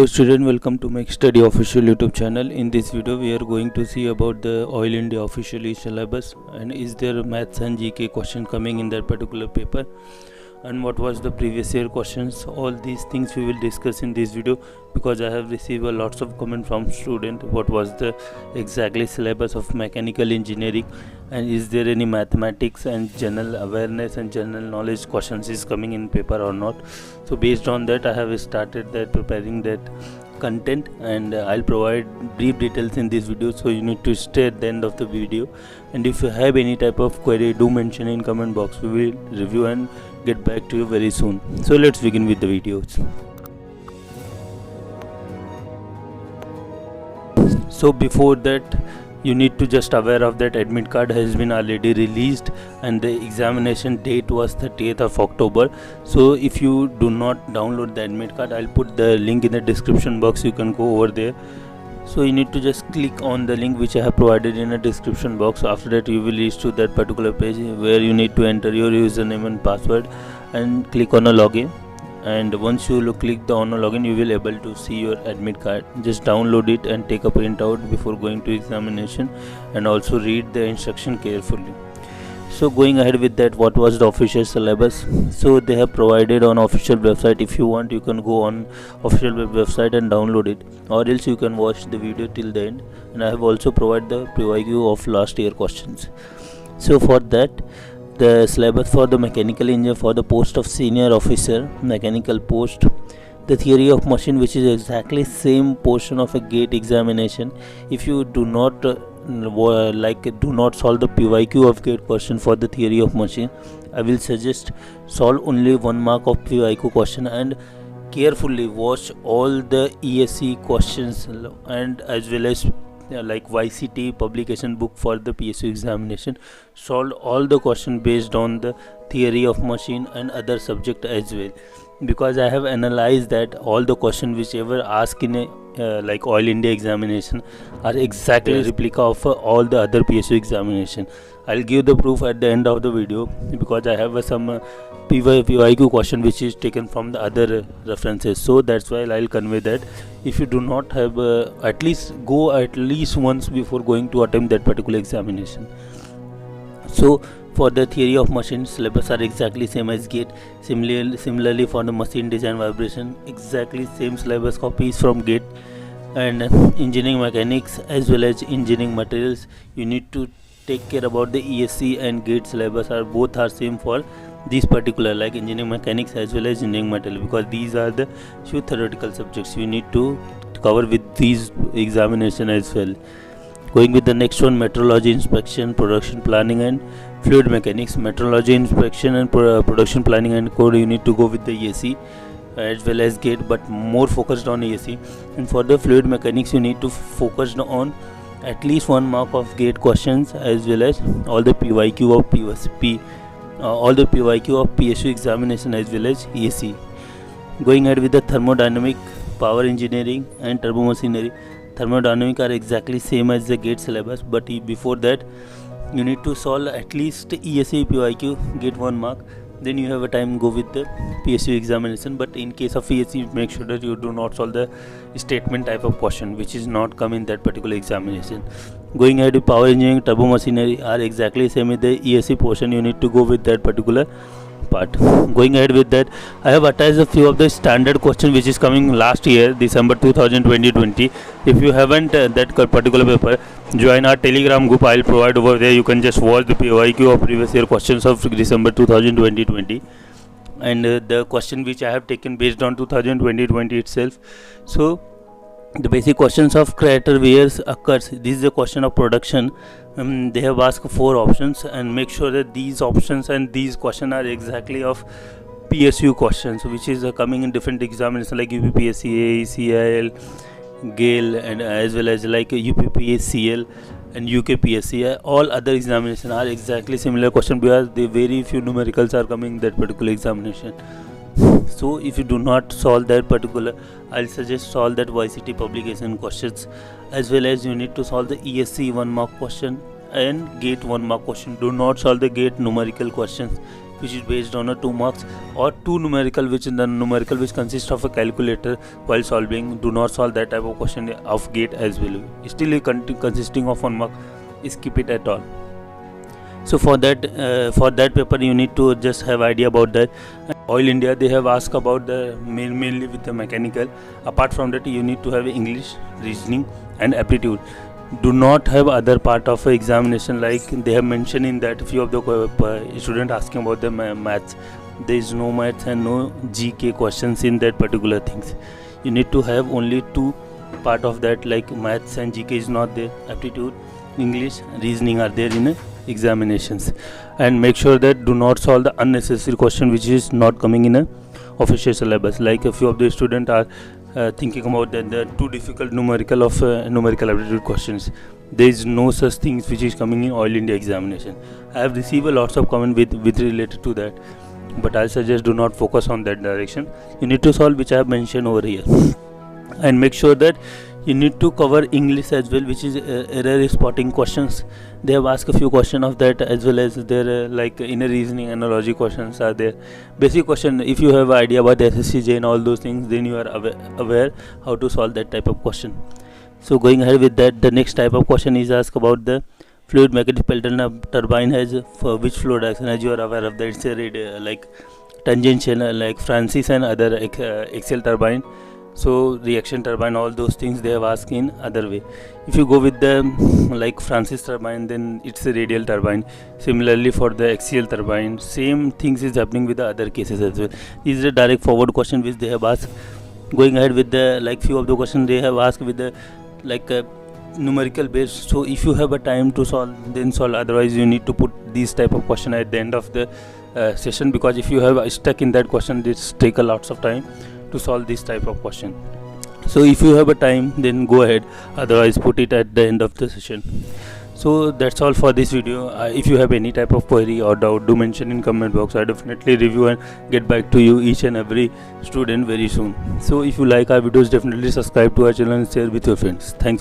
Hello student, welcome to Make Study official YouTube channel. In this video we are going to see about the Oil India official syllabus and is there maths and GK question coming in that particular paper and what was the previous year questions. All these things we will discuss in this video because I have received a lots of comment from student what was the exactly syllabus of mechanical engineering and is there any mathematics and general awareness and general knowledge questions is coming in paper or not. So based on that I have started that preparing that content and I'll provide brief details in this video, so you need to stay at the end of the video, and if you have any type of query do mention in comment box. We will review and get back to you very soon. So let's begin with the videos. So before that you need to just aware of that admit card has been already released and the examination date was 30th of October. So if you do not download the admit card, I'll put the link in the description box, you can go over there. So you need to just click on the link which I have provided in the description box. After that you will reach to that particular page where you need to enter your username and password and click on a login. And once you click on a login you will able to see your admit card. Just download it and take a printout before going to examination and also read the instruction carefully. So going ahead with that, what was the official syllabus? So they have provided on official website. If you want you can go on official website and download it, or else you can watch the video till the end, and I have also provided the preview of last year questions. So for that, the syllabus for the mechanical engineer for the post of senior officer mechanical post, the theory of machine, which is exactly same portion of a gate examination. If you do not do not solve the PYQ of gate question for the theory of machine, I will suggest solve only 1 mark of PYQ question and carefully watch all the ESE questions and as well as like YCT publication book for the PSU examination. Solve all the question based on the theory of machine and other subject as well, because I have analyzed that all the question whichever asked in a like Oil India examination are exactly replica of all the other PSU examination. I'll give the proof at the end of the video because I have some PYQ question which is taken from the other references. So that's why I'll convey that if you do not have at least go at least once before going to attempt that particular examination. So for the theory of machine, syllabus are exactly same as gate. Similarly for the machine design vibration, exactly same syllabus copies from gate. And engineering mechanics as well as engineering materials, you need to take care about the ESC and gate syllabus are both are same for these particular like engineering mechanics as well as engineering material, because these are the few theoretical subjects you need to cover with these examination as well. Going with the next one, metrology inspection, production planning and fluid mechanics. Metrology inspection and production planning and code, you need to go with the ESE as well as gate, but more focused on ESE. And for the fluid mechanics you need to focus on at least 1 mark of gate questions as well as all the PYQ of PSP, all the PYQ of PSU examination as well as ESE. Going ahead with the thermodynamic, power engineering and turbo machinery. Thermodynamic are exactly same as the gate syllabus, but before that you need to solve at least ESE PYQ, get 1 mark, then you have a time go with the PSU examination. But in case of ESE, make sure that you do not solve the statement type of question which is not come in that particular examination. Going ahead with power engineering, turbo machinery are exactly same with the ESE portion, you need to go with that particular part. Going ahead with that, I have attached a few of the standard questions which is coming last year December 2020. If you haven't that particular paper, join our Telegram group, I'll provide over there. You can just watch the PYQ of previous year questions of December 2020 and the question which I have taken based on 2020 itself. So the basic questions of creator wears occurs. This is a question of production. They have asked 4 options and make sure that these options and these questions are exactly of PSU questions which is coming in different examinations like UPPSC, CIL, GAIL and as well as like UPPSCL and UKPSC. All other examinations are exactly similar question because the very few numericals are coming in that particular examination. So if you do not solve that particular, I'll suggest solve that YCT publication questions as well as you need to solve the ESC 1 mark question and gate 1 mark question. Do not solve the gate numerical questions which is based on a 2 marks, or 2 numerical, which is the numerical which consists of a calculator while solving. Do not solve that type of question of gate as well. Still consisting of 1 mark, skip it at all. So for that paper you need to just have idea about that. Oil India, they have asked about the mainly with the mechanical. Apart from that, you need to have English, reasoning and aptitude. Do not have other part of examination, like they have mentioned in that few of the student asking about the maths. There is no maths and no GK questions in that particular things. You need to have only 2 part of that, like maths and GK is not there. Aptitude, English, reasoning are there in examinations. And make sure that do not solve the unnecessary question which is not coming in a official syllabus. Like a few of the students are thinking about that the too difficult numerical aptitude questions. There is no such things which is coming in Oil India examination. I have received a lots of comment with related to that, but I suggest do not focus on that direction. You need to solve which I have mentioned over here. And make sure that you need to cover English as well, which is error spotting questions. They have asked a few questions of that, as well as their like inner reasoning, analogy questions are there. Basic question, if you have idea about the SSCJ and all those things, then you are aware how to solve that type of question. So going ahead with that, the next type of question is asked about the fluid mechanics. Pelton turbine has for which flow direction? As you are aware of that, it's a like tangential, like Francis and other axial turbine. So reaction turbine, all those things they have asked in other way. If you go with the like Francis turbine, then it's a radial turbine. Similarly for the axial turbine, same things is happening with the other cases as well. This is a direct forward question which they have asked. Going ahead with the like few of the questions they have asked with the like numerical base. So if you have a time to solve, then solve. Otherwise you need to put these type of question at the end of the session, because if you have stuck in that question, this take a lots of time to solve this type of question. So if you have a time, then go ahead, otherwise put it at the end of the session. So that's all for this video. If you have any type of query or doubt, do mention in comment box. I definitely review and get back to you each and every student very soon. So if you like our videos, definitely subscribe to our channel and share with your friends. Thanks for